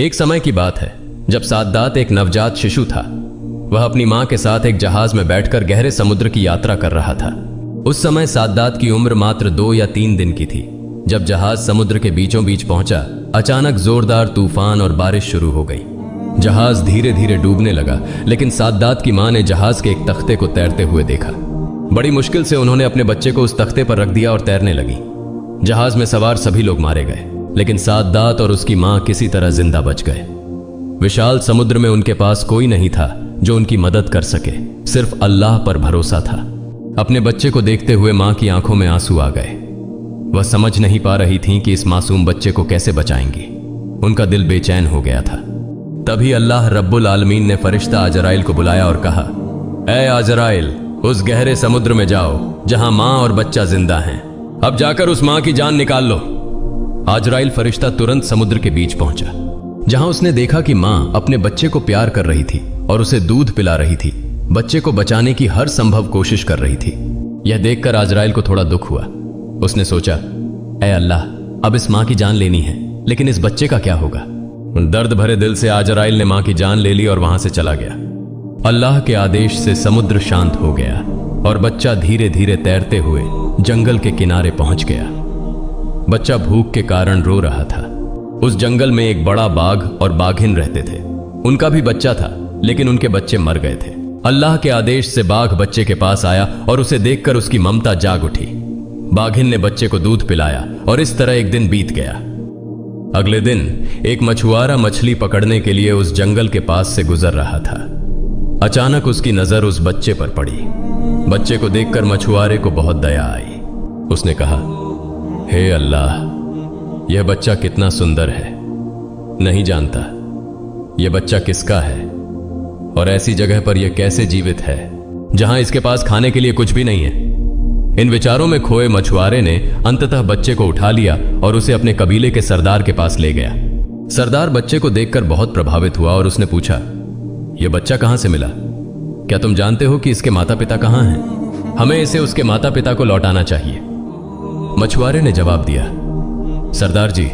एक समय की बात है जब साद्दात एक नवजात शिशु था। वह अपनी मां के साथ एक जहाज में बैठकर गहरे समुद्र की यात्रा कर रहा था। उस समय साद्दात की उम्र मात्र 2 या 3 दिन की थी। जब जहाज समुद्र के बीचों बीच पहुंचा, अचानक जोरदार तूफान और बारिश शुरू हो गई। जहाज धीरे धीरे डूबने लगा, लेकिन साद्दात की मां ने जहाज के एक तख्ते को तैरते हुए देखा। बड़ी मुश्किल से उन्होंने अपने बच्चे को उस तख्ते पर रख दिया और तैरने लगी। जहाज में सवार सभी लोग मारे गए, लेकिन साद्दात और उसकी मां किसी तरह जिंदा बच गए। विशाल समुद्र में उनके पास कोई नहीं था जो उनकी मदद कर सके, सिर्फ अल्लाह पर भरोसा था। अपने बच्चे को देखते हुए मां की आंखों में आंसू आ गए। वह समझ नहीं पा रही थीं कि इस मासूम बच्चे को कैसे बचाएंगी। उनका दिल बेचैन हो गया था। तभी अल्लाह रब्बुल आलमीन ने फरिश्ता अजराइल को बुलाया और कहा, ऐ अजराइल, उस गहरे समुद्र में जाओ जहां मां और बच्चा जिंदा हैं। अब जाकर उस मां की जान निकाल लो। अजराइल फरिश्ता तुरंत समुद्र के बीच पहुंचा, जहां उसने देखा कि मां अपने बच्चे को प्यार कर रही थी और उसे दूध पिला रही थी। बच्चे को बचाने की हर संभव कोशिश कर रही थी। यह देखकर अजराइल को थोड़ा दुख हुआ। उसने सोचा, ऐ अल्लाह, अब इस मां की जान लेनी है, लेकिन इस बच्चे का क्या होगा। दर्द भरे दिल से अजराइल ने मां की जान ले ली और वहां से चला गया। अल्लाह के आदेश से समुद्र शांत हो गया और बच्चा धीरे धीरे तैरते हुए जंगल के किनारे पहुंच गया। बच्चा भूख के कारण रो रहा था। उस जंगल में एक बड़ा बाघ और बाघिन रहते थे। उनका भी बच्चा था, लेकिन उनके बच्चे मर गए थे। अल्लाह के आदेश से बाघ बच्चे के पास आया और उसे देखकर उसकी ममता जाग उठी। बाघिन ने बच्चे को दूध पिलाया और इस तरह एक दिन बीत गया। अगले दिन एक मछुआरा मछली पकड़ने के लिए उस जंगल के पास से गुजर रहा था। अचानक उसकी नजर उस बच्चे पर पड़ी। बच्चे को देखकर मछुआरे को बहुत दया आई। उसने कहा, हे अल्लाह, यह बच्चा कितना सुंदर है। नहीं जानता यह बच्चा किसका है और ऐसी जगह पर यह कैसे जीवित है जहां इसके पास खाने के लिए कुछ भी नहीं है। इन विचारों में खोए मछुआरे ने अंततः बच्चे को उठा लिया और उसे अपने कबीले के सरदार के पास ले गया। सरदार बच्चे को देखकर बहुत प्रभावित हुआ और उसने पूछा, यह बच्चा कहां से मिला? क्या तुम जानते हो कि इसके माता पिता कहां हैं? हमें इसे उसके माता पिता को लौटाना चाहिए। मछुआरे ने जवाब दिया, सरदार जी,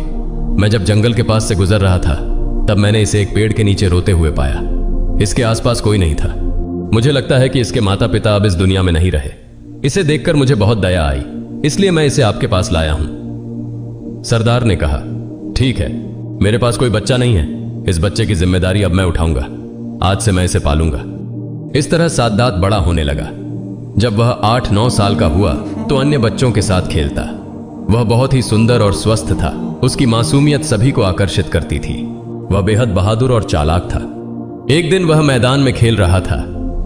मैं जब जंगल के पास से गुजर रहा था तब मैंने इसे एक पेड़ के नीचे रोते हुए पाया। इसके आसपास कोई नहीं था। मुझे लगता है कि इसके माता पिता अब इस दुनिया में नहीं रहे। इसे देखकर मुझे बहुत दया आई, इसलिए मैं इसे आपके पास लाया हूं। सरदार ने कहा, ठीक है, मेरे पास कोई बच्चा नहीं है। इस बच्चे की जिम्मेदारी अब मैं उठाऊंगा। आज से मैं इसे पालूंगा। इस तरह साद्दात बड़ा होने लगा। जब वह 8-9 साल का हुआ तो अन्य बच्चों के साथ खेलता। वह बहुत ही सुंदर और स्वस्थ था। उसकी मासूमियत सभी को आकर्षित करती थी। वह बेहद बहादुर और चालाक था। एक दिन वह मैदान में खेल रहा था।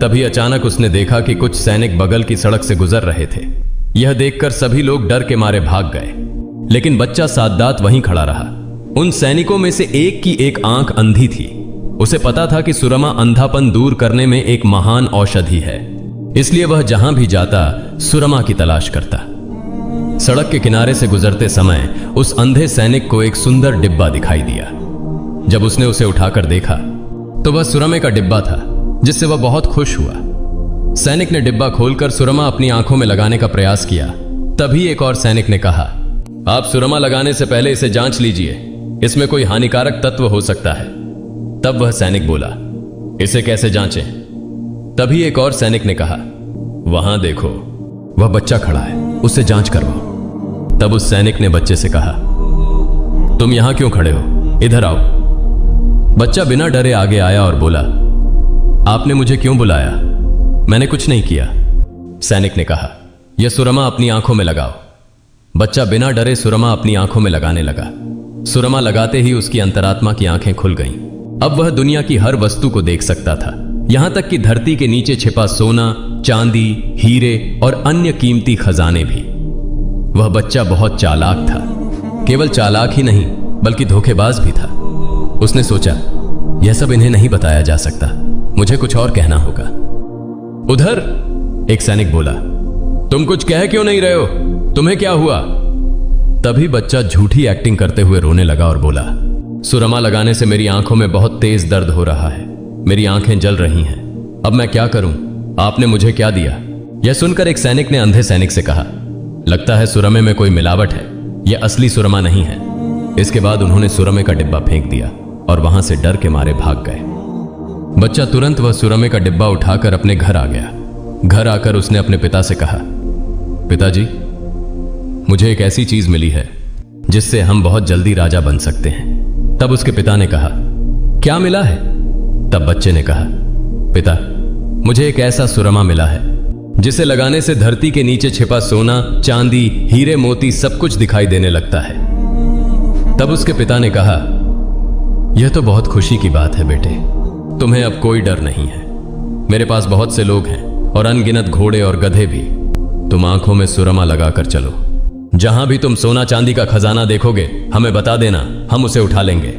तभी अचानक उसने देखा कि कुछ सैनिक बगल की सड़क से गुजर रहे थे। यह देखकर सभी लोग डर के मारे भाग गए, लेकिन बच्चा साद्दात वहीं खड़ा रहा। उन सैनिकों में से एक की एक आंख अंधी थी। उसे पता था कि सुरमा अंधापन दूर करने में एक महान औषधि है, इसलिए वह जहां भी जाता सुरमा की तलाश करता। सड़क के किनारे से गुजरते समय उस अंधे सैनिक को एक सुंदर डिब्बा दिखाई दिया। जब उसने उसे उठाकर देखा तो वह सुरमे का डिब्बा था, जिससे वह बहुत खुश हुआ। सैनिक ने डिब्बा खोलकर सुरमा अपनी आंखों में लगाने का प्रयास किया। तभी एक और सैनिक ने कहा, आप सुरमा लगाने से पहले इसे जांच लीजिए, इसमें कोई हानिकारक तत्व हो सकता है। तब वह सैनिक बोला, इसे कैसे जांचें? तभी एक और सैनिक ने कहा, वहां देखो, वह बच्चा खड़ा है, उससे जांच करवाओ। तब उस सैनिक ने बच्चे से कहा, तुम यहां क्यों खड़े हो? इधर आओ। बच्चा बिना डरे आगे आया और बोला, आपने मुझे क्यों बुलाया? मैंने कुछ नहीं किया। सैनिक ने कहा, यह सुरमा अपनी आंखों में लगाओ। बच्चा बिना डरे सुरमा अपनी आंखों में लगाने लगा। सुरमा लगाते ही उसकी अंतरात्मा की आंखें खुल गईं। अब वह दुनिया की हर वस्तु को देख सकता था, यहां तक कि धरती के नीचे छिपा सोना, चांदी, हीरे और अन्य कीमती खजाने भी। वह बच्चा बहुत चालाक था। केवल चालाक ही नहीं बल्कि धोखेबाज भी था। उसने सोचा, यह सब इन्हें नहीं बताया जा सकता, मुझे कुछ और कहना होगा। उधर एक सैनिक बोला, तुम कुछ कह क्यों नहीं रहे हो? तुम्हें क्या हुआ? तभी बच्चा झूठी एक्टिंग करते हुए रोने लगा और बोला, सुरमा लगाने से मेरी आंखों में बहुत तेज दर्द हो रहा है। मेरी आंखें जल रही हैं। अब मैं क्या करूं? आपने मुझे क्या दिया? यह सुनकर एक सैनिक ने अंधे सैनिक से कहा, लगता है सुरमे में कोई मिलावट है, यह असली सुरमा नहीं है। इसके बाद उन्होंने सुरमे का डिब्बा फेंक दिया और वहां से डर के मारे भाग गए। बच्चा तुरंत वह सुरमे का डिब्बा उठाकर अपने घर आ गया। घर आकर उसने अपने पिता से कहा, पिताजी, मुझे एक ऐसी चीज मिली है जिससे हम बहुत जल्दी राजा बन सकते हैं। तब उसके पिता ने कहा, क्या मिला है? तब बच्चे ने कहा, पिता, मुझे एक ऐसा सुरमा मिला है जिसे लगाने से धरती के नीचे छिपा सोना, चांदी, हीरे मोती सब कुछ दिखाई देने लगता है। तब उसके पिता ने कहा, यह तो बहुत खुशी की बात है बेटे, तुम्हें अब कोई डर नहीं है। मेरे पास बहुत से लोग हैं और अनगिनत घोड़े और गधे भी। तुम आंखों में सुरमा लगाकर चलो, जहां भी तुम सोना चांदी का खजाना देखोगे हमें बता देना, हम उसे उठा लेंगे।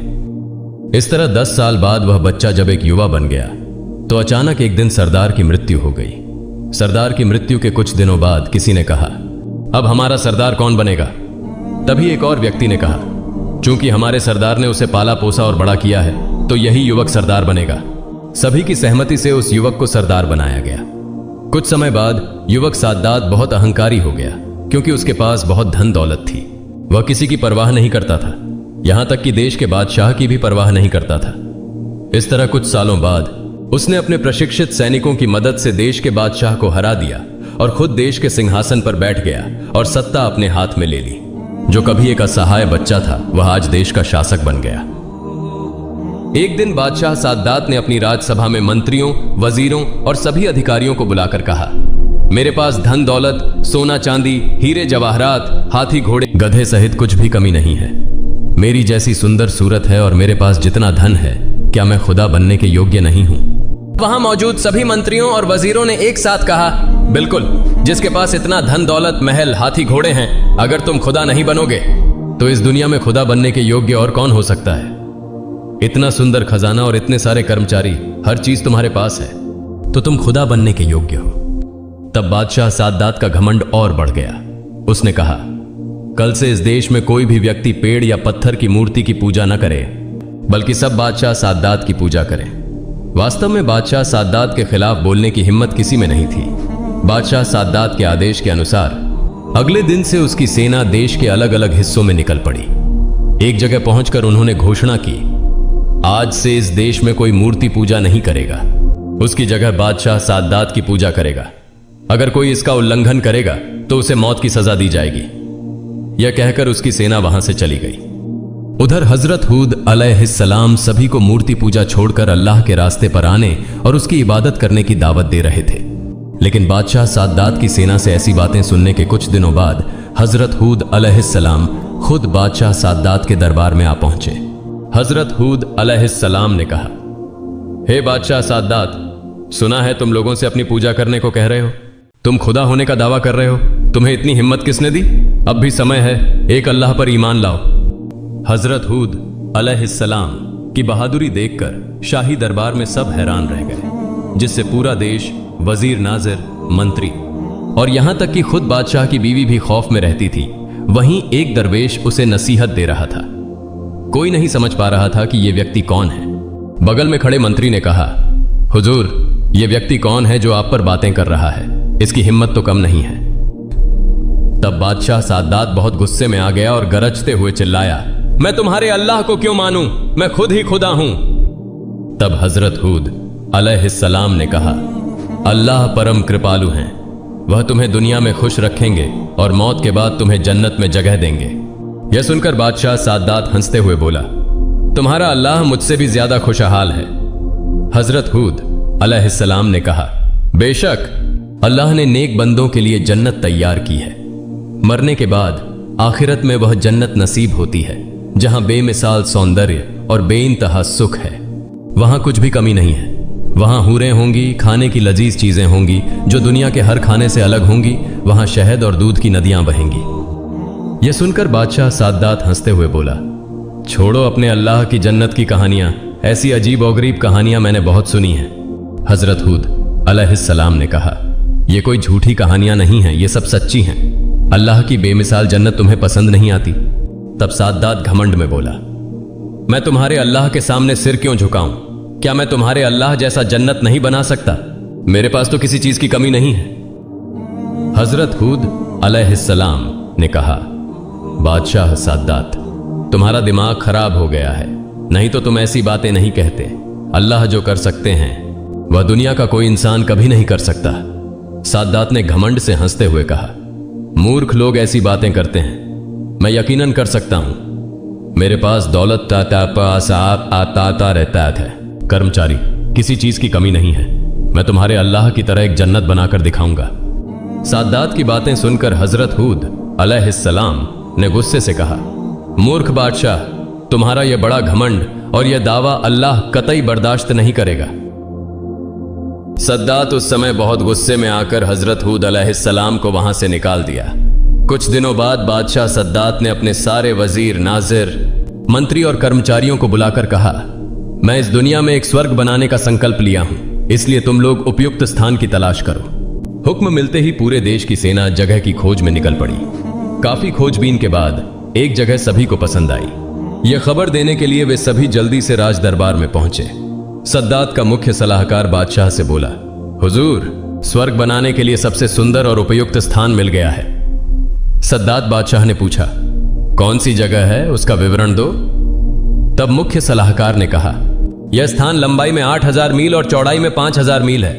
इस तरह 10 साल बाद वह बच्चा जब एक युवा बन गया तो अचानक एक दिन सरदार की मृत्यु हो गई। सरदार की मृत्यु के कुछ दिनों बाद किसी ने कहा, अब हमारा सरदार कौन बनेगा? तभी एक और व्यक्ति ने कहा, चूंकि हमारे सरदार ने उसे पाला पोसा और बड़ा किया है तो यही युवक सरदार बनेगा। सभी की सहमति से उस युवक को सरदार बनाया गया। कुछ समय बाद युवक साद्दात बहुत अहंकारी हो गया, क्योंकि उसके पास बहुत धन दौलत थी। वह किसी की परवाह नहीं करता था, यहां तक कि देश के बादशाह की भी परवाह नहीं करता था। इस तरह कुछ सालों बाद उसने अपने प्रशिक्षित सैनिकों की मदद से देश के बादशाह को हरा दिया और खुद देश के सिंहासन पर बैठ गया और सत्ता अपने हाथ में ले ली। जो कभी एक असहाय बच्चा था वह आज देश का शासक बन गया। एक दिन बादशाह साद्दात ने अपनी राजसभा में मंत्रियों, वजीरों और सभी अधिकारियों को बुलाकर कहा, मेरे पास धन दौलत, सोना चांदी, हीरे जवाहरात, हाथी घोड़े गधे सहित कुछ भी कमी नहीं है। मेरी जैसी सुंदर सूरत है और मेरे पास जितना धन है, क्या मैं खुदा बनने के योग्य नहीं हूं? वहां मौजूद सभी मंत्रियों और वजीरों ने एक साथ कहा, बिल्कुल, जिसके पास इतना धन दौलत, महल, हाथी घोड़े हैं, अगर तुम खुदा नहीं बनोगे तो इस दुनिया में खुदा बनने के योग्य और कौन हो सकता है? इतना सुंदर खजाना और इतने सारे कर्मचारी, हर चीज तुम्हारे पास है, तो तुम खुदा बनने के योग्य हो। तब बादशाह साद्दात का घमंड और बढ़ गया। उसने कहा, कल से इस देश में कोई भी व्यक्ति पेड़ या पत्थर की मूर्ति की पूजा न करे, बल्कि सब बादशाह साद्दात की पूजा करें। वास्तव में बादशाह साद्दात के खिलाफ बोलने की हिम्मत किसी में नहीं थी। बादशाह साद्दात के आदेश के अनुसार अगले दिन से उसकी सेना देश के अलग अलग हिस्सों में निकल पड़ी। एक जगह पहुंचकर उन्होंने घोषणा की, आज से इस देश में कोई मूर्ति पूजा नहीं करेगा, उसकी जगह बादशाह साद्दात की पूजा करेगा। अगर कोई इसका उल्लंघन करेगा तो उसे मौत की सजा दी जाएगी। यह कहकर उसकी सेना वहां से चली गई। उधर हजरत हूद अलैहिस्सलाम सभी को मूर्ति पूजा छोड़कर अल्लाह के रास्ते पर आने और उसकी इबादत करने की दावत दे रहे थे। लेकिन बादशाह साद्दात की सेना से ऐसी बातें सुनने के कुछ दिनों बाद हजरत हूद अलैहिस्सलाम खुद बादशाह साद्दात के दरबार में आ पहुंचे। हजरत हूद अलैहिस्सलाम ने कहा, हे बादशाह साद्दात, सुना है तुम लोगों से अपनी पूजा करने को कह रहे हो, तुम खुदा होने का दावा कर रहे हो, तुम्हें इतनी हिम्मत किसने दी? अब भी समय है, एक अल्लाह पर ईमान लाओ। हजरत हूद अलैहिस्सलाम की बहादुरी देखकर शाही दरबार में सब हैरान रह गए, जिससे पूरा देश, वजीर नाजिर, मंत्री और यहां तक कि खुद बादशाह की बीवी भी खौफ में रहती थी। वहीं एक दरवेश उसे नसीहत दे रहा था। कोई नहीं समझ पा रहा था कि यह व्यक्ति कौन है। बगल में खड़े मंत्री ने कहा, हुजूर, यह व्यक्ति कौन है जो आप पर बातें कर रहा है? इसकी हिम्मत तो कम नहीं है। तब बादशाह साद्दात बहुत गुस्से में आ गया और गरजते हुए चिल्लाया, मैं तुम्हारे अल्लाह को क्यों मानूं? मैं खुद ही खुदा हूं। तब हजरत हूद अलैहिस्सलाम ने कहा, अल्लाह परम कृपालु हैं, वह तुम्हें दुनिया में खुश रखेंगे और मौत के बाद तुम्हें जन्नत में जगह देंगे। यह सुनकर बादशाह साद्दात हंसते हुए बोला, तुम्हारा अल्लाह मुझसे भी ज्यादा खुशहाल है। हजरत हूद अलैहिस्सलाम ने कहा, बेशक अल्लाह ने नेक बंदों के लिए जन्नत तैयार की है। मरने के बाद आखिरत में वह जन्नत नसीब होती है जहां बेमिसाल सौंदर्य और बेइंतहा सुख है। वहां कुछ भी कमी नहीं है। वहां हूरें होंगी, खाने की लजीज चीजें होंगी जो दुनिया के हर खाने से अलग होंगी। वहां शहद और दूध की नदियां बहेंगी। यह सुनकर बादशाह साद्दात हंसते हुए बोला, छोड़ो अपने अल्लाह की जन्नत की कहानियां, ऐसी अजीब और गरीब कहानियां मैंने बहुत सुनी हैं। हजरत हूद अलैहिस्सलाम ने कहा, यह कोई झूठी कहानियां नहीं हैं, ये सब सच्ची हैं। अल्लाह की बेमिसाल जन्नत तुम्हें पसंद नहीं आती? तब साद्दात घमंड में बोला, मैं तुम्हारे अल्लाह के सामने सिर क्यों झुकाऊं? क्या मैं तुम्हारे अल्लाह जैसा जन्नत नहीं बना सकता? मेरे पास तो किसी चीज की कमी नहीं है। हजरत हूद अलैहिस्सलाम ने कहा, बादशाह साद्दात, तुम्हारा दिमाग खराब हो गया है। नहीं तो तुम ऐसी बातें नहीं कहते। अल्लाह जो कर सकते हैं वह दुनिया का कोई इंसान कभी नहीं कर सकता। साद्दात ने घमंड से हंसते हुए कहा, मूर्ख लोग ऐसी बातें करते हैं, मैं यकीनन कर सकता हूं। मेरे पास दौलत आता रहता है। कर्मचारी, किसी चीज की कमी नहीं है। मैं तुम्हारे अल्लाह की तरह एक जन्नत बनाकर दिखाऊंगा। साद्दात की बातें सुनकर हजरत हूद अलैहिस्सलाम ने गुस्से से कहा, मूर्ख बादशाह, तुम्हारा यह बड़ा घमंड और यह दावा अल्लाह कतई बर्दाश्त नहीं करेगा। सद्दात उस समय बहुत गुस्से में आकर हजरत हूद अलैहिस्सलाम को वहां से निकाल दिया। कुछ दिनों बाद बादशाह सद्दात ने अपने सारे वजीर, नाजिर, मंत्री और कर्मचारियों को बुलाकर कहा, मैं इस दुनिया में एक स्वर्ग बनाने का संकल्प लिया हूं, इसलिए तुम लोग उपयुक्त स्थान की तलाश करो। हुक्म मिलते ही पूरे देश की सेना जगह की खोज में निकल पड़ी। काफी खोजबीन के बाद एक जगह सभी को पसंद आई। यह खबर देने के लिए वे सभी जल्दी से राज दरबार में पहुंचे। सद्दात का मुख्य सलाहकार बादशाह से बोला, हुजूर, स्वर्ग बनाने के लिए सबसे सुंदर और उपयुक्त स्थान मिल गया है। सद्दात बादशाह ने पूछा, कौन सी जगह है, उसका विवरण दो। तब मुख्य सलाहकार ने कहा, यह स्थान लंबाई में 8000 मील और चौड़ाई में 5000 मील है।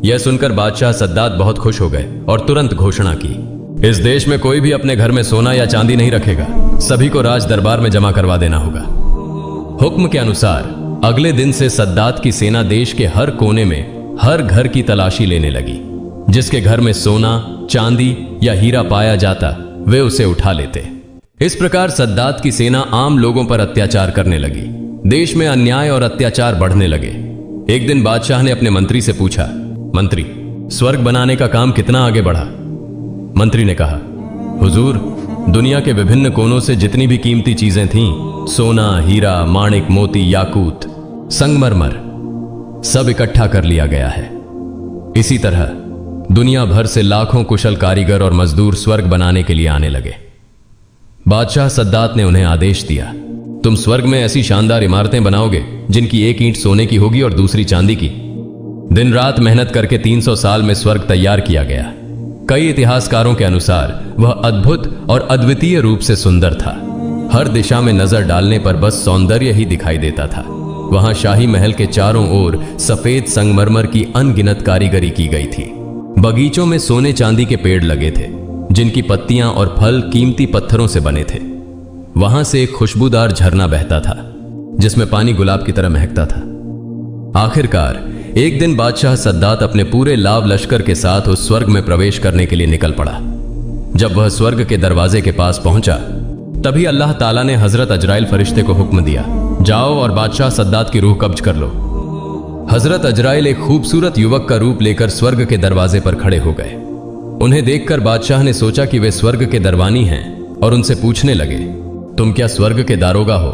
यह सुनकर बादशाह सद्दात बहुत खुश हो गए और तुरंत घोषणा की, इस देश में कोई भी अपने घर में सोना या चांदी नहीं रखेगा, सभी को राज दरबार में जमा करवा देना होगा। हुक्म के अनुसार अगले दिन से सद्दात की सेना देश के हर कोने में हर घर की तलाशी लेने लगी। जिसके घर में सोना, चांदी या हीरा पाया जाता वे उसे उठा लेते। इस प्रकार सद्दात की सेना आम लोगों पर अत्याचार करने लगी। देश में अन्याय और अत्याचार बढ़ने लगे। एक दिन बादशाह ने अपने मंत्री से पूछा, मंत्री, स्वर्ग बनाने का काम कितना आगे बढ़ा? मंत्री ने कहा, हुजूर, दुनिया के विभिन्न कोनों से जितनी भी कीमती चीजें थीं, सोना, हीरा, माणिक, मोती, याकूत, संगमरमर, सब इकट्ठा कर लिया गया है। इसी तरह दुनिया भर से लाखों कुशल कारीगर और मजदूर स्वर्ग बनाने के लिए आने लगे। बादशाह सद्दात ने उन्हें आदेश दिया, तुम स्वर्ग में ऐसी शानदार इमारतें बनाओगे जिनकी एक ईंट सोने की होगी और दूसरी चांदी की। दिन रात मेहनत करके 300 साल में स्वर्ग तैयार किया गया। कई इतिहासकारों के अनुसार वह अद्भुत और अद्वितीय रूप से सुंदर था। हर दिशा में नजर डालने पर बस सौंदर्य ही दिखाई देता था। वहां शाही महल के चारों ओर सफेद संगमरमर की अनगिनत कारीगरी की गई थी। बगीचों में सोने चांदी के पेड़ लगे थे, जिनकी पत्तियां और फल कीमती पत्थरों से बने थे। वहां से एक खुशबूदार झरना बहता था, जिसमें पानी गुलाब की तरह महकता था। आखिरकार एक दिन बादशाह सद्दात अपने पूरे लाव लश्कर के साथ उस स्वर्ग में प्रवेश करने के लिए निकल पड़ा। जब वह स्वर्ग के दरवाजे के पास पहुंचा, तभी अल्लाह ताला ने हजरत अजराइल फरिश्ते को हुक्म दिया, जाओ और बादशाह सद्दात की रूह कब्ज कर लो। हजरत अजराइल एक खूबसूरत युवक का रूप लेकर स्वर्ग के दरवाजे पर खड़े हो गए। उन्हें देखकर बादशाह ने सोचा कि वे स्वर्ग के दरवानी हैं और उनसे पूछने लगे, तुम क्या स्वर्ग के दारोगा हो?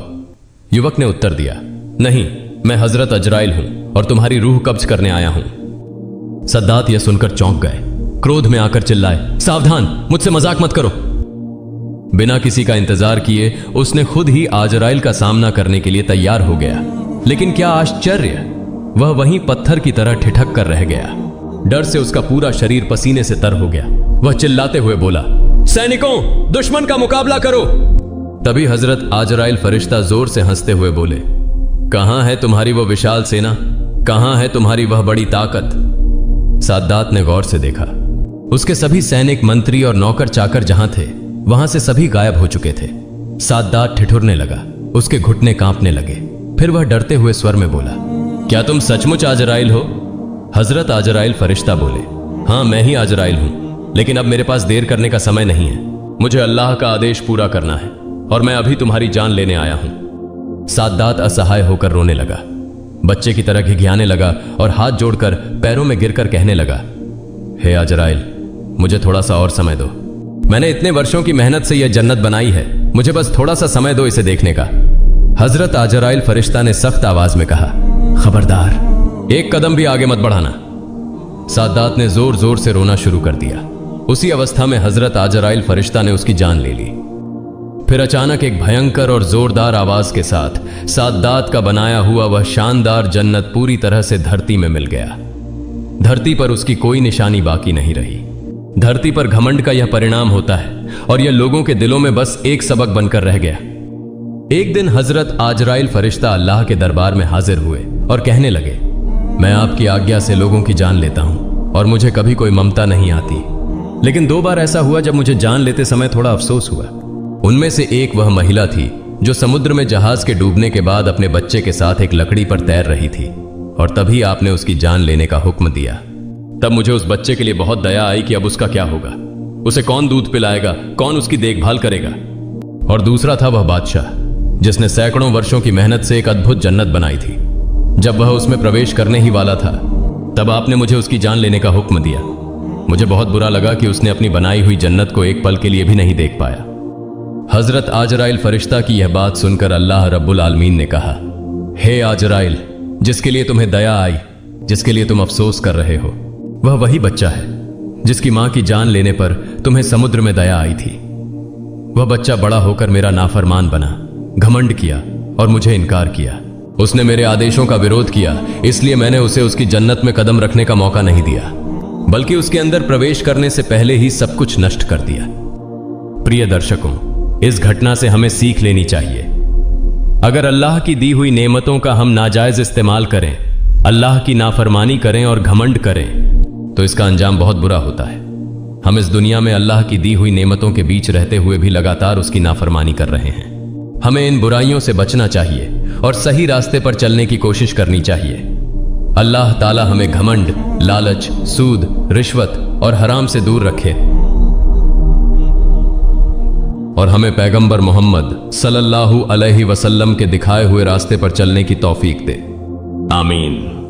युवक ने उत्तर दिया, नहीं, मैं हजरत अजराइल हूं और तुम्हारी रूह कब्ज करने आया हूं। सद्दात यह सुनकर चौंक गए। क्रोध में आकर चिल्लाए, सावधान, मुझसे मजाक मत करो। बिना किसी का इंतजार किए उसने खुद ही अजराइल का सामना करने के लिए तैयार हो गया। लेकिन क्या आश्चर्य, वह वहीं पत्थर की तरह ठिठक कर रह गया। डर से उसका पूरा शरीर पसीने से तर हो गया। वह चिल्लाते हुए बोला, सैनिकों, दुश्मन का मुकाबला करो। तभी हजरत अजराइल फरिश्ता जोर से हंसते हुए बोले, कहां है तुम्हारी वह विशाल सेना? कहां है तुम्हारी वह बड़ी ताकत? साद्दात ने गौर से देखा। उसके सभी सैनिक, मंत्री और नौकर चाकर जहां थे, वहां से सभी गायब हो चुके थे। साद्दात ठिठुरने लगा, उसके घुटने कांपने लगे। फिर वह डरते हुए स्वर में बोला, क्या तुम सचमुच अजराइल हो? हजरत अजराइल फरिश्ता बोले, हां, मैं ही अजराइल हूं, लेकिन अब मेरे पास देर करने का समय नहीं है। मुझे अल्लाह का आदेश पूरा करना है और मैं अभी तुम्हारी जान लेने आया हूं। साद्दात असहाय होकर रोने लगा, बच्चे की तरह घिघियाने लगा और हाथ जोड़कर पैरों में गिरकर कहने लगा, हे अजराइल, मुझे थोड़ा सा और समय दो। मैंने इतने वर्षों की मेहनत से यह जन्नत बनाई है, मुझे बस थोड़ा सा समय दो इसे देखने का। हजरत अजराइल फरिश्ता ने सख्त आवाज में कहा, खबरदार, एक कदम भी आगे मत बढ़ाना। साद्दात ने जोर जोर से रोना शुरू कर दिया। उसी अवस्था में हजरत अजराइल फरिश्ता ने उसकी जान ले ली। फिर अचानक एक भयंकर और जोरदार आवाज के साथ साद्दात का बनाया हुआ वह शानदार जन्नत पूरी तरह से धरती में मिल गया। धरती पर उसकी कोई निशानी बाकी नहीं रही। धरती पर घमंड का यह परिणाम होता है और यह लोगों के दिलों में बस एक सबक बनकर रह गया। एक दिन हजरत आजराइल फरिश्ता अल्लाह के दरबार में हाजिर हुए और कहने लगे, मैं आपकी आज्ञा से लोगों की जान लेता हूं और मुझे कभी कोई ममता नहीं आती, लेकिन 2 बार ऐसा हुआ जब मुझे जान लेते समय थोड़ा अफसोस हुआ। उनमें से एक वह महिला थी जो समुद्र में जहाज के डूबने के बाद अपने बच्चे के साथ एक लकड़ी पर तैर रही थी, और तभी आपने उसकी जान लेने का हुक्म दिया। तब मुझे उस बच्चे के लिए बहुत दया आई कि अब उसका क्या होगा, उसे कौन दूध पिलाएगा, कौन उसकी देखभाल करेगा। और दूसरा था वह बादशाह जिसने सैकड़ों वर्षों की मेहनत से एक अद्भुत जन्नत बनाई थी। जब वह उसमें प्रवेश करने ही वाला था तब आपने मुझे उसकी जान लेने का हुक्म दिया। मुझे बहुत बुरा लगा कि उसने अपनी बनाई हुई जन्नत को एक पल के लिए भी नहीं देख पाया। हजरत आजराइल फरिश्ता की यह बात सुनकर अल्लाह रब्बुल आलमीन ने कहा, हे आजराइल, जिसके लिए तुम्हें दया आई, जिसके लिए तुम अफसोस कर रहे हो, वह वही बच्चा है जिसकी मां की जान लेने पर तुम्हें समुद्र में दया आई थी। वह बच्चा बड़ा होकर मेरा नाफरमान बना, घमंड किया और मुझे इनकार किया। उसने मेरे आदेशों का विरोध किया, इसलिए मैंने उसे उसकी जन्नत में कदम रखने का मौका नहीं दिया, बल्कि उसके अंदर प्रवेश करने से पहले ही सब कुछ नष्ट कर दिया। प्रिय दर्शकों, इस घटना से हमें सीख लेनी चाहिए। अगर अल्लाह की दी हुई नेमतों का हम नाजायज इस्तेमाल करें, अल्लाह की नाफरमानी करें और घमंड करें, तो इसका अंजाम बहुत बुरा होता है। हम इस दुनिया में अल्लाह की दी हुई नेमतों के बीच रहते हुए भी लगातार उसकी नाफरमानी कर रहे हैं। हमें इन बुराइयों से बचना चाहिए और सही रास्ते पर चलने की कोशिश करनी चाहिए। अल्लाह ताला हमें घमंड, लालच, सूद, रिश्वत और हराम से दूर रखे और हमें पैगंबर मोहम्मद सल्लल्लाहु अलैहि वसल्लम के दिखाए हुए रास्ते पर चलने की तौफीक दे। आमीन।